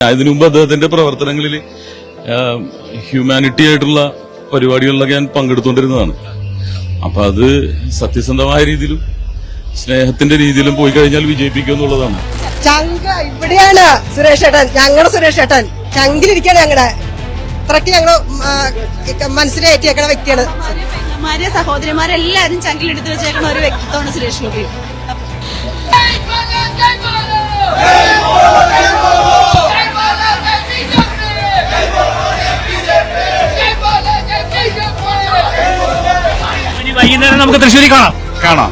ഇതിനു മുമ്പ് അദ്ദേഹത്തിന്റെ പ്രവർത്തനങ്ങളിൽ ഹ്യൂമാനിറ്റി ആയിട്ടുള്ള പരിപാടികളിലൊക്കെ ഞാൻ പങ്കെടുത്തുകൊണ്ടിരുന്നതാണ്. അപ്പൊ അത് സത്യസന്ധമായ രീതിയിലും സ്നേഹത്തിന്റെ രീതിയിലും പോയി കഴിഞ്ഞാൽ വിജയിപ്പിക്കും എന്നുള്ളതാണ്. ചങ്ക ഇവിടെയാണ് സുരേഷ് ഏട്ടൻ, ഞങ്ങളുടെ സുരേഷ് ഏട്ടൻ ചങ്കിലിരിക്കാണ്. ഞങ്ങളുടെ അത്രയ്ക്ക് ഞങ്ങള് മനസ്സിലേറ്റിയേക്കണ വ്യക്തിയാണ്. സഹോദരിമാരെല്ലാരും ചങ്കിലെടുത്ത് വെച്ചേക്കുന്ന ഒരു വ്യക്തിത്വമാണ് സുരേഷ് ഗോപി. വൈകുന്നേരം നമുക്ക് തൃശ്ശൂരിൽ കാണാം.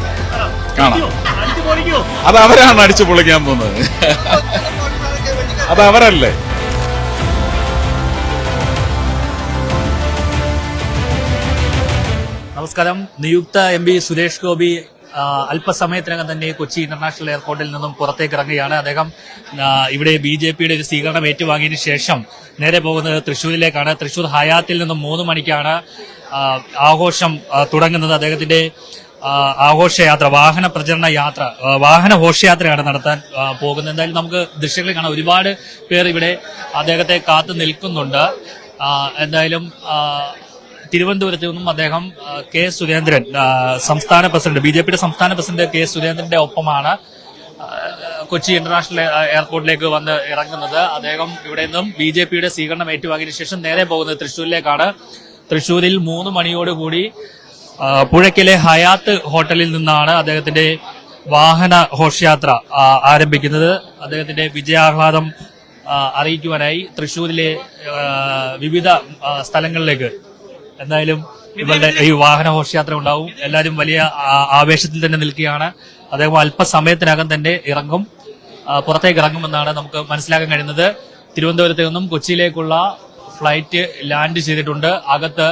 അത് അവരാണ് അടിച്ചു പൊളിക്കാൻ പോകുന്നത്. അത് അവരല്ലേ. നമസ്കാരം. നിയുക്ത MP സുരേഷ് ഗോപി അല്പസമയത്തിനകം തന്നെ കൊച്ചി ഇന്റർനാഷണൽ എയർപോർട്ടിൽ നിന്നും പുറത്തേക്ക് ഇറങ്ങുകയാണ്. അദ്ദേഹം ഇവിടെ BJPയുടെ ഒരു സ്വീകരണം ഏറ്റുവാങ്ങിയതിനു ശേഷം നേരെ പോകുന്നത് തൃശ്ശൂരിലേക്കാണ്. തൃശ്ശൂർ ഹയാത്തിൽ നിന്നും 3 മണിക്കാണ് ആഘോഷം തുടങ്ങുന്നത്. അദ്ദേഹത്തിന്റെ ആഘോഷയാത്ര, വാഹന പ്രചരണ യാത്ര, വാഹന ഘോഷയാത്രയാണ് നടത്താൻ പോകുന്നത്. എന്തായാലും നമുക്ക് ദൃശ്യങ്ങളിൽ കാണാം, ഒരുപാട് പേർ ഇവിടെ അദ്ദേഹത്തെ കാത്തു നിൽക്കുന്നുണ്ട്. എന്തായാലും തിരുവനന്തപുരത്ത് നിന്നും അദ്ദേഹം കെ സുരേന്ദ്രൻ, സംസ്ഥാന പ്രസിഡന്റ്, BJPയുടെ സംസ്ഥാന പ്രസിഡന്റ് കെ സുരേന്ദ്രന്റെ ഒപ്പമാണ് കൊച്ചി ഇന്റർനാഷണൽ എയർപോർട്ടിലേക്ക് വന്ന് ഇറങ്ങുന്നത്. അദ്ദേഹം ഇവിടെ നിന്നും BJPയുടെ സ്വീകരണം ഏറ്റുവാങ്ങിയതിനു ശേഷം നേരെ പോകുന്നത് തൃശ്ശൂരിലേക്കാണ്. തൃശ്ശൂരിൽ 3 മണിയോടുകൂടി പുഴയ്ക്കലെ ഹയാത്ത് ഹോട്ടലിൽ നിന്നാണ് അദ്ദേഹത്തിന്റെ വാഹന ഘോഷയാത്ര ആരംഭിക്കുന്നത്. അദ്ദേഹത്തിന്റെ വിജയാഹ്ലാദം അറിയിക്കുവാനായി തൃശ്ശൂരിലെ വിവിധ സ്ഥലങ്ങളിലേക്ക് എന്തായാലും ഇവരുടെ ഈ വാഹന ഘോഷയാത്ര ഉണ്ടാവും. എല്ലാവരും വലിയ ആവേശത്തിൽ തന്നെ നിൽക്കുകയാണ്. അദ്ദേഹം അല്പസമയത്തിനകം തന്നെ പുറത്തേക്ക് ഇറങ്ങുമെന്നാണ് നമുക്ക് മനസ്സിലാക്കാൻ കഴിയുന്നത്. തിരുവനന്തപുരത്ത് നിന്നും കൊച്ചിയിലേക്കുള്ള ഫ്ലൈറ്റ് ലാൻഡ് ചെയ്തിട്ടുണ്ട്. അകത്ത്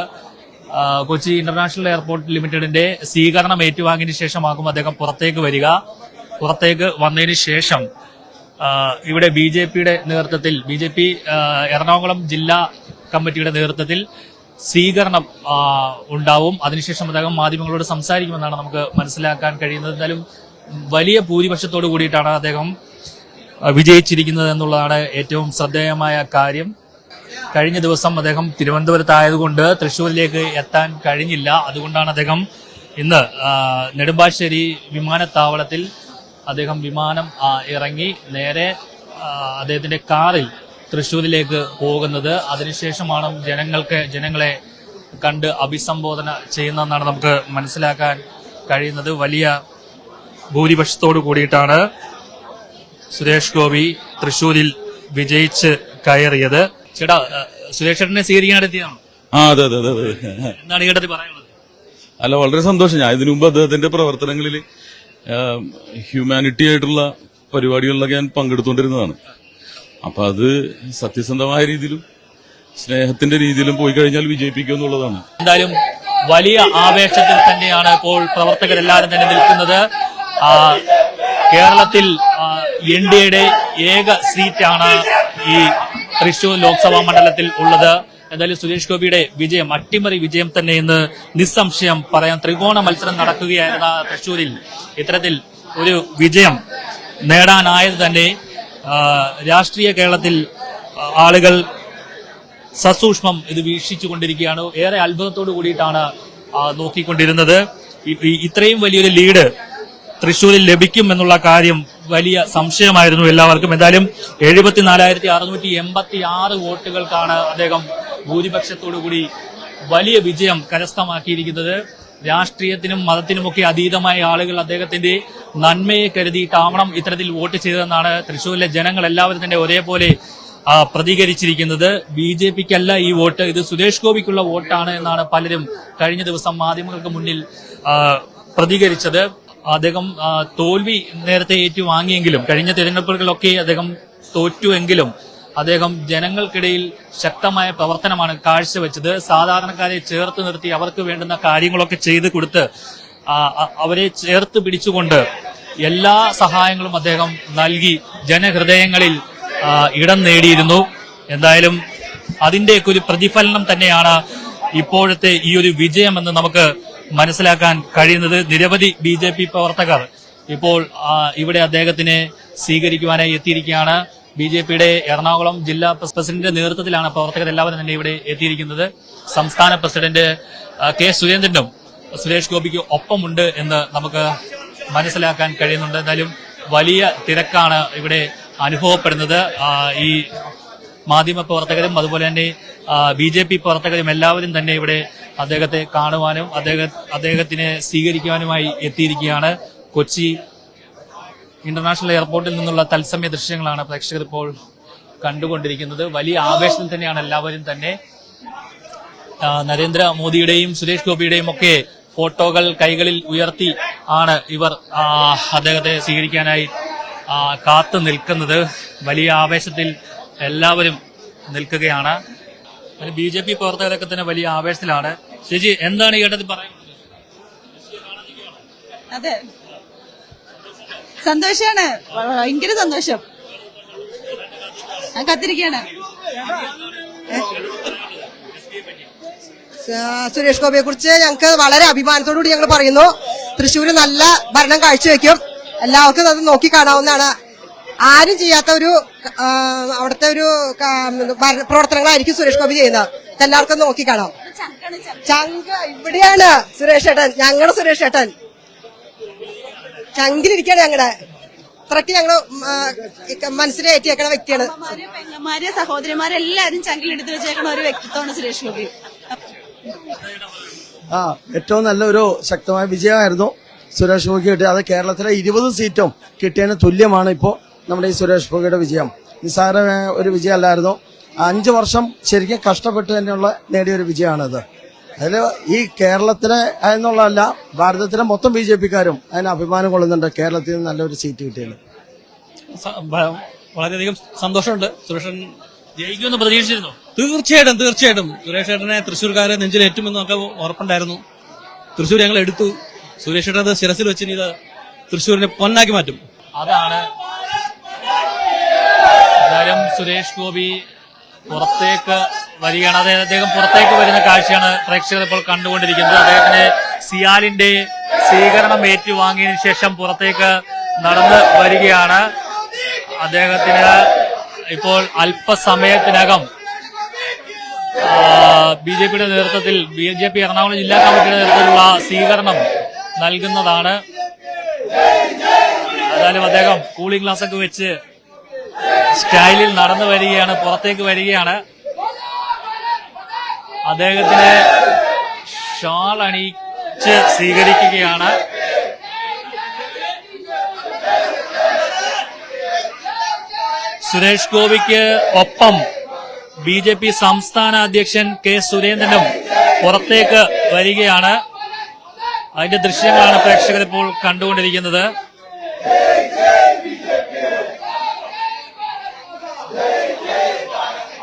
കൊച്ചി ഇന്റർനാഷണൽ എയർപോർട്ട് ലിമിറ്റഡിന്റെ സ്വീകരണം ഏറ്റുവാങ്ങിയതിനു ശേഷമാകും അദ്ദേഹം പുറത്തേക്ക് വരിക. പുറത്തേക്ക് വന്നതിന് ശേഷം ഇവിടെ BJPയുടെ നേതൃത്വത്തിൽ, BJP എറണാകുളം ജില്ലാ കമ്മിറ്റിയുടെ നേതൃത്വത്തിൽ സ്വീകരണം ഉണ്ടാവും. അതിനുശേഷം അദ്ദേഹം മാധ്യമങ്ങളോട് സംസാരിക്കുമെന്നാണ് നമുക്ക് മനസ്സിലാക്കാൻ കഴിയുന്നത്. എന്തായാലും വലിയ ഭൂരിപക്ഷത്തോടു കൂടിയിട്ടാണ് അദ്ദേഹം വിജയിച്ചിരിക്കുന്നത് എന്നുള്ളതാണ് ഏറ്റവും ശ്രദ്ധേയമായ കാര്യം. കഴിഞ്ഞ ദിവസം അദ്ദേഹം തിരുവനന്തപുരത്തായതുകൊണ്ട് തൃശ്ശൂരിലേക്ക് എത്താൻ കഴിഞ്ഞില്ല. അതുകൊണ്ടാണ് അദ്ദേഹം ഇന്ന് നെടുമ്പാശ്ശേരി വിമാനത്താവളത്തിൽ അദ്ദേഹം വിമാനം ഇറങ്ങി നേരെ അദ്ദേഹത്തിന്റെ കാറിൽ തൃശ്ശൂരിലേക്ക് പോകുന്നത്. അതിനുശേഷമാണ് ജനങ്ങളെ കണ്ട് അഭിസംബോധന ചെയ്യുന്നതെന്നാണ് നമുക്ക് മനസ്സിലാക്കാൻ കഴിയുന്നത്. വലിയ ഭൂരിപക്ഷത്തോടു കൂടിയിട്ടാണ് സുരേഷ് ഗോപി തൃശ്ശൂരിൽ വിജയിച്ച് കയറിയത്. ചേട്ടാ, സുരേഷ് ചേട്ടനെ സ്വീകരിക്കാനെത്തിയാണോ? അതെ. എന്താണ് ഈ ഘട്ടത്തിൽ പറയാനുള്ളത്? അല്ല, വളരെ സന്തോഷം. ഞാൻ ഇതിനു മുമ്പ് അദ്ദേഹത്തിന്റെ പ്രവർത്തനങ്ങളിൽ ഹ്യൂമാനിറ്റി ആയിട്ടുള്ള പരിപാടികളിലൊക്കെ ഞാൻ പങ്കെടുത്തുകൊണ്ടിരുന്നതാണ്. അപ്പൊ അത് സത്യസന്ധമായ രീതിയിലും സ്നേഹത്തിന്റെ രീതിയിലും പോയി കഴിഞ്ഞാൽ വിജയിപ്പിക്കും എന്നുള്ളതാണ്. എന്തായാലും വലിയ ആവേശത്തിൽ തന്നെയാണ് ഇപ്പോൾ പ്രവർത്തകരെല്ലാവരും തന്നെ നിൽക്കുന്നത്. കേരളത്തിൽ NDAയുടെ ഏക സീറ്റാണ് ഈ തൃശൂർ ലോക്സഭാ മണ്ഡലത്തിൽ ഉള്ളത്. എന്തായാലും സുരേഷ് ഗോപിയുടെ വിജയം അട്ടിമറി വിജയം തന്നെ എന്ന് നിസ്സംശയം പറയാം. ത്രികോണ മത്സരം നടക്കുകയായിരുന്ന തൃശൂരിൽ ഇത്തരത്തിൽ ഒരു വിജയം നേടാനായത് തന്നെ രാഷ്ട്രീയ കേരളത്തിൽ ആളുകൾ സസൂക്ഷ്മം ഇത് വീക്ഷിച്ചുകൊണ്ടിരിക്കുകയാണ്. ഏറെ അത്ഭുതത്തോടു കൂടിയിട്ടാണ് നോക്കിക്കൊണ്ടിരുന്നത്. ഇത്രയും വലിയൊരു ലീഡ് തൃശ്ശൂരിൽ ലഭിക്കും എന്നുള്ള കാര്യം വലിയ സംശയമായിരുന്നു എല്ലാവർക്കും. എന്തായാലും 74,686 വോട്ടുകൾക്കാണ് അദ്ദേഹം ഭൂരിപക്ഷത്തോടുകൂടി വലിയ വിജയം കരസ്ഥമാക്കിയിരിക്കുന്നത്. രാഷ്ട്രീയത്തിനും മതത്തിനുമൊക്കെ അതീതമായ ആളുകൾ അദ്ദേഹത്തിന്റെ നന്മയെ കരുതിയിട്ടാവണം ഇത്തരത്തിൽ വോട്ട് ചെയ്തതെന്നാണ് തൃശ്ശൂരിലെ ജനങ്ങൾ എല്ലാവരും തന്നെ ഒരേപോലെ പ്രതികരിച്ചിരിക്കുന്നത്. BJPക്കല്ല ഈ വോട്ട്, ഇത് സുരേഷ് ഗോപിക്കുള്ള വോട്ടാണ് എന്നാണ് പലരും കഴിഞ്ഞ ദിവസം മാധ്യമങ്ങൾക്ക് മുന്നിൽ പ്രതികരിച്ചത്. അദ്ദേഹം തോൽവി നേരത്തെ ഏറ്റുവാങ്ങിയെങ്കിലും, കഴിഞ്ഞ തിരഞ്ഞെടുപ്പുകളിലൊക്കെ അദ്ദേഹം തോറ്റുവെങ്കിലും അദ്ദേഹം ജനങ്ങൾക്കിടയിൽ ശക്തമായ പ്രവർത്തനമാണ് കാഴ്ചവെച്ചത്. സാധാരണക്കാരെ ചേർത്ത് നിർത്തി അവർക്ക് വേണ്ടുന്ന കാര്യങ്ങളൊക്കെ ചെയ്തു കൊടുത്ത് അവരെ ചേർത്ത് പിടിച്ചുകൊണ്ട് എല്ലാ സഹായങ്ങളും അദ്ദേഹം നൽകി ജനഹൃദയങ്ങളിൽ ഇടം നേടിയിരുന്നു. എന്തായാലും അതിന്റെയൊക്കെ ഒരു പ്രതിഫലനം തന്നെയാണ് ഇപ്പോഴത്തെ ഈ ഒരു വിജയമെന്ന് നമുക്ക് മനസ്സിലാക്കാൻ കഴിയുന്നത്. നിരവധി BJP പ്രവർത്തകർ ഇപ്പോൾ ഇവിടെ അദ്ദേഹത്തിനെ സ്വീകരിക്കുവാനായി എത്തിയിരിക്കുകയാണ്. BJPയുടെ എറണാകുളം ജില്ലാ പ്രസിഡന്റിന്റെ നേതൃത്വത്തിലാണ് പ്രവർത്തകർ എല്ലാവരും തന്നെ ഇവിടെ എത്തിയിരിക്കുന്നത്. സംസ്ഥാന പ്രസിഡന്റ് കെ സുരേന്ദ്രനും സുരേഷ് ഗോപിക്ക് ഒപ്പമുണ്ട് എന്ന് നമുക്ക് മനസ്സിലാക്കാൻ കഴിയുന്നുണ്ട്. എന്തായാലും വലിയ തിരക്കാണ് ഇവിടെ അനുഭവപ്പെടുന്നത്. ഈ മാധ്യമ പ്രവർത്തകരും അതുപോലെ തന്നെ BJP പ്രവർത്തകരും എല്ലാവരും തന്നെ ഇവിടെ അദ്ദേഹത്തെ കാണുവാനും അദ്ദേഹത്തിനെ സ്വീകരിക്കുവാനുമായി എത്തിയിരിക്കുകയാണ്. കൊച്ചി ഇന്റർനാഷണൽ എയർപോർട്ടിൽ നിന്നുള്ള തത്സമയ ദൃശ്യങ്ങളാണ് പ്രേക്ഷകർ ഇപ്പോൾ കണ്ടുകൊണ്ടിരിക്കുന്നത്. വലിയ ആവേശത്തിൽ തന്നെയാണ് എല്ലാവരും തന്നെ. നരേന്ദ്രമോദിയുടെയും സുരേഷ് ഗോപിയുടെയും ഒക്കെ ഫോട്ടോകൾ കൈകളിൽ ഉയർത്തി ആണ് ഇവർ അദ്ദേഹത്തെ സ്വീകരിക്കാനായി കാത്തു നിൽക്കുന്നത്. വലിയ ആവേശത്തിൽ എല്ലാവരും നിൽക്കുകയാണ്. BJP പ്രവർത്തകരൊക്കെ തന്നെ വലിയ ആവേശത്തിലാണ്. ചേച്ചി, എന്താണ് ഈ ഘട്ടത്തിൽ പറയുന്നത്? അതെ, സന്തോഷാണ്, ഭയങ്കര സന്തോഷം. ഞാൻ കാത്തിരിക്കുകയാണ്. സുരേഷ് ഗോപിയെ കുറിച്ച് ഞങ്ങൾക്ക് വളരെ അഭിമാനത്തോടുകൂടി ഞങ്ങൾ പറയുന്നു. തൃശ്ശൂര് നല്ല ഭരണം കാഴ്ചവെക്കും. എല്ലാവർക്കും അത് നോക്കി കാണാവുന്നതാണ്. ആരും ചെയ്യാത്ത ഒരു അവിടുത്തെ ഒരു പ്രവർത്തനങ്ങളായിരിക്കും സുരേഷ് ഗോപി ചെയ്യുന്നത്. എല്ലാവർക്കും നോക്കി കാണാം. ചങ്ക് ഇവിടെയാണ് സുരേഷ് ഏട്ടൻ, ഞങ്ങളുടെ സുരേഷ് ഏട്ടൻ ചങ്കിലിരിക്കുകയാണ്. ഞങ്ങളുടെ അത്രയ്ക്ക് ഞങ്ങള് മനസ്സിലേറ്റിയേക്കണ വ്യക്തിയാണ്. പെങ്ങന്മാര് സഹോദരിമാരെല്ലാരും ചങ്കിലെടുത്ത് വെച്ചേക്കണ ഒരു വ്യക്തിത്വമാണ് സുരേഷ് ഗോപി. ഏറ്റവും നല്ലൊരു ശക്തമായ വിജയമായിരുന്നു സുരേഷ് ഗോപി കിട്ടിയത്. അത് കേരളത്തിലെ 20 സീറ്റും കിട്ടിയതിന് തുല്യമാണ് ഇപ്പോൾ നമ്മുടെ ഈ സുരേഷ് ഗോപിയുടെ വിജയം. നിസ്സാരമായ ഒരു വിജയമല്ലായിരുന്നു. 5 വർഷം ശരിക്കും കഷ്ടപ്പെട്ട് തന്നെയുള്ള നേടിയൊരു വിജയമാണത്. അതിൽ ഈ കേരളത്തിലെ എന്നുള്ളതല്ല, ഭാരതത്തിലെ മൊത്തം BJPക്കാരും അതിന് അഭിമാനം കൊള്ളുന്നുണ്ട്. കേരളത്തിൽ നിന്ന് നല്ലൊരു സീറ്റ് കിട്ടിയത് വളരെയധികം സന്തോഷമുണ്ട്. സുരേഷൻ ജയിക്കുമെന്ന് പ്രതീക്ഷിച്ചിരുന്നു? തീർച്ചയായിട്ടും സുരേഷ് ഏട്ടനെ തൃശ്ശൂർക്കാരെ നെഞ്ചിലേറ്റുമെന്ന് നമുക്ക് ഉറപ്പുണ്ടായിരുന്നു. തൃശ്ശൂർ ഞങ്ങൾ എടുത്തു. സുരേഷ് ഏട്ടൻ ശിരസിൽ വെച്ച് ഇത് തൃശ്ശൂരിനെ പൊന്നാക്കി മാറ്റും. അതാണ് എന്തായാലും സുരേഷ് ഗോപി പുറത്തേക്ക് വരികയാണ്. അദ്ദേഹം പുറത്തേക്ക് വരുന്ന കാഴ്ചയാണ് പ്രേക്ഷകർ ഇപ്പോൾ കണ്ടുകൊണ്ടിരിക്കുന്നത്. അദ്ദേഹത്തിന് സിയാലിന്റെ സ്വീകരണം ഏറ്റുവാങ്ങിയതിനു ശേഷം പുറത്തേക്ക് നടന്നു വരികയാണ്. അദ്ദേഹത്തിന് ഇപ്പോൾ അല്പസമയത്തിനകം BJPയുടെ നേതൃത്വത്തിൽ BJP എറണാകുളം ജില്ലാ കമ്മിറ്റിയുടെ നേതൃത്വത്തിലുള്ള സ്വീകരണം നൽകുന്നതാണ്. ഏതായാലും അദ്ദേഹം കൂളിംഗ് ഗ്ലാസ് ഒക്കെ വെച്ച് സ്റ്റൈലിൽ നടന്നു വരികയാണ്, പുറത്തേക്ക് വരികയാണ്. അദ്ദേഹത്തിന് ഷാൾ അണിയിച്ച് സ്വീകരിക്കുകയാണ്. സുരേഷ് ഗോപിക്ക് ഒപ്പം BJP സംസ്ഥാന അധ്യക്ഷൻ കെ സുരേന്ദ്രനും പുറത്തേക്ക് വരികയാണ്. അതിന്റെ ദൃശ്യങ്ങളാണ് പ്രേക്ഷകർ ഇപ്പോൾ കണ്ടുകൊണ്ടിരിക്കുന്നത്.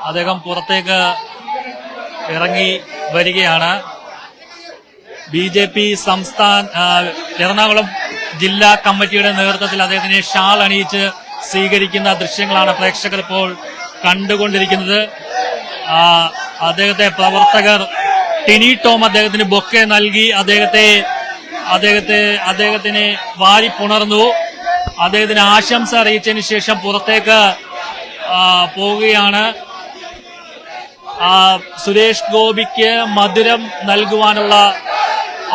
അദ്ദേഹം പുറത്തേക്ക് ഇറങ്ങി വരികയാണ്. BJP എറണാകുളം ജില്ലാ കമ്മിറ്റിയുടെ നേതൃത്വത്തിൽ അദ്ദേഹത്തിനെ ഷാൾ അണിയിച്ച് സ്വീകരിക്കുന്ന ദൃശ്യങ്ങളാണ് പ്രേക്ഷകർ ഇപ്പോൾ കണ്ടുകൊണ്ടിരിക്കുന്നത്. അദ്ദേഹത്തെ പ്രവർത്തകർ ടിനി ടോം അദ്ദേഹത്തിന് ബൊക്കെ നൽകി അദ്ദേഹത്തിനെ വാരിപ്പുണർന്നു. അദ്ദേഹത്തിന് ആശംസ അറിയിച്ചതിന് ശേഷം പുറത്തേക്ക് പോവുകയാണ്. സുരേഷ് ഗോപിക്ക് മധുരം നൽകുവാനുള്ള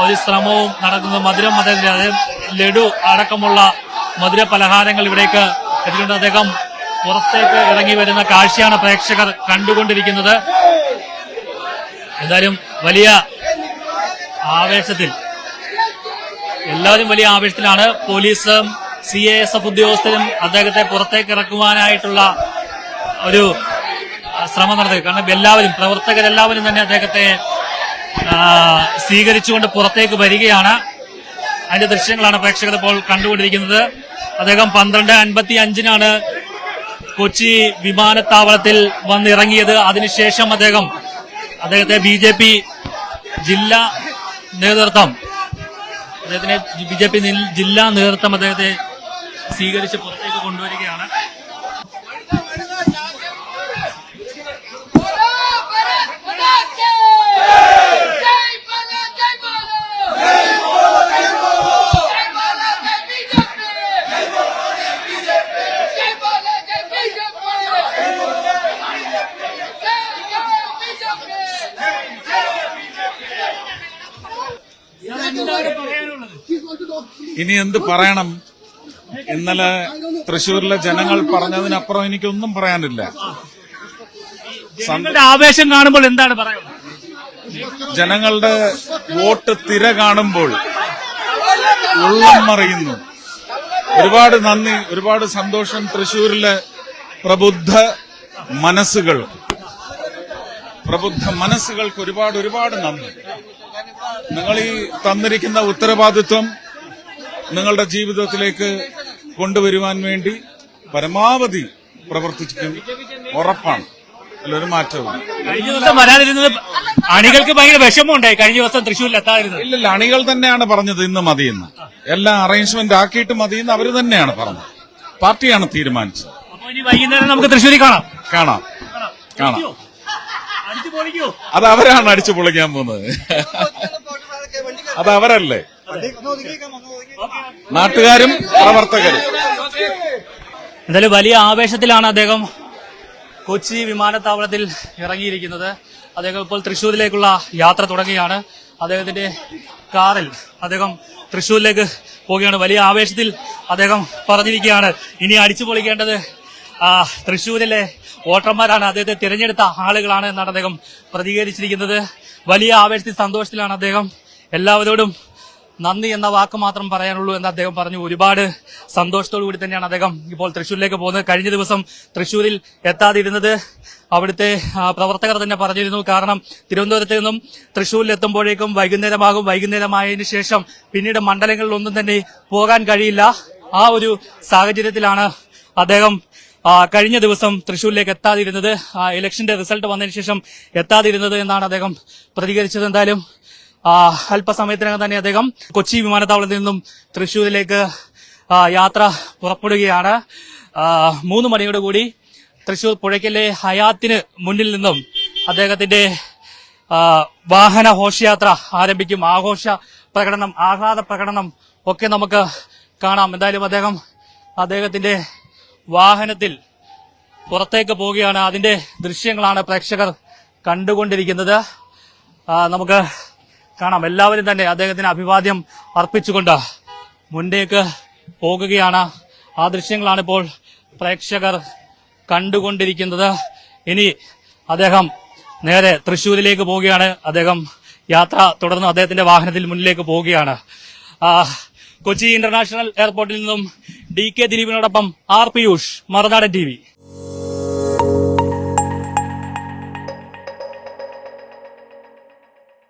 ഒരു ശ്രമവും നടക്കുന്നു. മധുരം അദ്ദേഹത്തിന് ലഡു അടക്കമുള്ള മധുര പലഹാരങ്ങൾ ഇവിടേക്ക് എത്തിക്കൊണ്ട് അദ്ദേഹം പുറത്തേക്ക് ഇറങ്ങി വരുന്ന കാഴ്ചയാണ് പ്രേക്ഷകർ കണ്ടുകൊണ്ടിരിക്കുന്നത്. എന്തായാലും വലിയ ആവേശത്തിൽ എല്ലാവരും വലിയ ആവേശത്തിലാണ്. പോലീസും CASF ഉദ്യോഗസ്ഥരും അദ്ദേഹത്തെ പുറത്തേക്ക് ഇറക്കുവാനായിട്ടുള്ള ഒരു ശ്രമം നടത്തി. കാരണം എല്ലാവരും പ്രവർത്തകരെല്ലാവരും തന്നെ അദ്ദേഹത്തെ സ്വീകരിച്ചുകൊണ്ട് പുറത്തേക്ക് വരികയാണ്. അതിന്റെ ദൃശ്യങ്ങളാണ് പ്രേക്ഷകർ ഇപ്പോൾ കണ്ടുകൊണ്ടിരിക്കുന്നത്. അദ്ദേഹം 12:55 കൊച്ചി വിമാനത്താവളത്തിൽ വന്നിറങ്ങിയത്. അതിനുശേഷം അദ്ദേഹത്തെ BJP ജില്ലാ നേതൃത്വം അദ്ദേഹത്തെ സ്വീകരിച്ച് പുറത്തേക്ക് കൊണ്ടുവരികയാണ്. BJP! ഇനി എന്ത് പറയണം? ഇന്നലെ തൃശ്ശൂരിലെ ജനങ്ങൾ പറഞ്ഞതിനപ്പുറം എനിക്കൊന്നും പറയാനില്ല. ജനങ്ങളുടെ ആവേശം കാണുമ്പോൾ എന്താണ് പറയുന്നത്? ജനങ്ങളുടെ വോട്ട് തിര കാണുമ്പോൾ ഉള്ളം മറിയുന്നു. ഒരുപാട് നന്ദി, ഒരുപാട് സന്തോഷം. തൃശ്ശൂരിലെ പ്രബുദ്ധ മനസ്സുകൾക്ക് ഒരുപാട് നന്ദി. നിങ്ങൾ ഈ തന്നിരിക്കുന്ന ഉത്തരവാദിത്വം നിങ്ങളുടെ ജീവിതത്തിലേക്ക് കൊണ്ടുവരുവാൻ വേണ്ടി പരമാവധി പ്രവർത്തിക്കും, ഉറപ്പാണ്. അതിലൊരു മാറ്റവും കഴിഞ്ഞ ദിവസം വരാതിരുന്നത് അണികൾക്ക് ഭയങ്കര വിഷമമുണ്ടായി. കഴിഞ്ഞ ദിവസം തൃശ്ശൂരിൽ എത്താതിരുന്നത് ഇല്ലല്ല, അണികൾ തന്നെയാണ് പറഞ്ഞത് ഇന്ന് മതിയെന്ന്. എല്ലാം അറേഞ്ച്മെന്റ് ആക്കിയിട്ട് മതിയെന്ന് അവർ തന്നെയാണ് പറഞ്ഞത്. പാർട്ടിയാണ് തീരുമാനിച്ചത്. അപ്പൊ ഇനി വൈകുന്നേരം നമുക്ക് തൃശ്ശൂരിൽ കാണാം. അടിച്ചു പൊളിക്കോ? അത് അവരാണ് അടിച്ചു പൊളിക്കാൻ പോകുന്നത്. അത് അവരല്ലേ, നാട്ടുകാരും പ്രവർത്തകരും. എന്തായാലും വലിയ ആവേശത്തിലാണ് അദ്ദേഹം കൊച്ചി വിമാനത്താവളത്തിൽ ഇറങ്ങിയിരിക്കുന്നത്. അദ്ദേഹം ഇപ്പോൾ തൃശ്ശൂരിലേക്കുള്ള യാത്ര തുടങ്ങുകയാണ്. അദ്ദേഹത്തിന്റെ കാറിൽ അദ്ദേഹം തൃശ്ശൂരിലേക്ക് പോവുകയാണ്. വലിയ ആവേശത്തിൽ അദ്ദേഹം പറഞ്ഞിരിക്കുകയാണ് ഇനി അടിച്ചു പൊളിക്കേണ്ടത് തൃശ്ശൂരിലെ വോട്ടർമാരാണ്, അദ്ദേഹത്തെ തിരഞ്ഞെടുത്ത ആളുകളാണ് എന്നാണ് അദ്ദേഹം പ്രതികരിച്ചിരിക്കുന്നത്. വലിയ ആവേശത്തിൽ സന്തോഷത്തിലാണ് അദ്ദേഹം. എല്ലാവരോടും നന്ദി എന്ന വാക്ക് മാത്രം പറയാനുള്ളൂ എന്ന് അദ്ദേഹം പറഞ്ഞു. ഒരുപാട് സന്തോഷത്തോടു കൂടി തന്നെയാണ് അദ്ദേഹം ഇപ്പോൾ തൃശ്ശൂരിലേക്ക് പോകുന്നത്. കഴിഞ്ഞ ദിവസം തൃശ്ശൂരിൽ എത്താതിരുന്നത് അവിടുത്തെ പ്രവർത്തകർ തന്നെ പറഞ്ഞിരുന്നു. കാരണം തിരുവനന്തപുരത്ത് നിന്നും തൃശ്ശൂരിൽ എത്തുമ്പോഴേക്കും വൈകുന്നേരമാകും. വൈകുന്നേരമായതിനു ശേഷം പിന്നീട് മണ്ഡലങ്ങളിലൊന്നും തന്നെ പോകാൻ കഴിയില്ല. ആ ഒരു സാഹചര്യത്തിലാണ് അദ്ദേഹം കഴിഞ്ഞ ദിവസം തൃശ്ശൂരിലേക്ക് എത്താതിരുന്നത്, ഇലക്ഷന്റെ റിസൾട്ട് വന്നതിന് ശേഷം എത്താതിരുന്നത് എന്നാണ് അദ്ദേഹം പ്രതികരിച്ചത്. എന്തായാലും അല്പസമയത്തിനകം തന്നെ അദ്ദേഹം കൊച്ചി വിമാനത്താവളത്തിൽ നിന്നും തൃശ്ശൂരിലേക്ക് യാത്ര പുറപ്പെടുകയാണ്. 3 മണിയോട് കൂടി തൃശ്ശൂർ പുഴയ്ക്കലെ ഹയാത്തിന് മുന്നിൽ നിന്നും അദ്ദേഹത്തിന്റെ വാഹന ഘോഷയാത്ര ആരംഭിക്കും. ആഘോഷ പ്രകടനം, ആഹ്ലാദ പ്രകടനം ഒക്കെ നമുക്ക് കാണാം. എന്തായാലും അദ്ദേഹത്തിന്റെ വാഹനത്തിൽ പുറത്തേക്ക് പോവുകയാണ്. അതിന്റെ ദൃശ്യങ്ങളാണ് പ്രേക്ഷകർ കണ്ടുകൊണ്ടിരിക്കുന്നത്. നമുക്ക് കാണാം. എല്ലാവരും തന്നെ അദ്ദേഹത്തിന് അഭിവാദ്യം അർപ്പിച്ചുകൊണ്ട് മുന്നേക്ക് പോകുകയാണ്. ആ ദൃശ്യങ്ങളാണ് ഇപ്പോൾ പ്രേക്ഷകർ കണ്ടുകൊണ്ടിരിക്കുന്നത്. ഇനി അദ്ദേഹം നേരെ തൃശ്ശൂരിലേക്ക് പോവുകയാണ്. അദ്ദേഹം യാത്ര തുടർന്ന് അദ്ദേഹത്തിന്റെ വാഹനത്തിൽ മുന്നിലേക്ക് പോവുകയാണ്. കൊച്ചി ഇന്റർനാഷണൽ എയർപോർട്ടിൽ നിന്നും DK ദിലീപിനോടൊപ്പം R. പിയൂഷ്, മറുനാടൻ TV.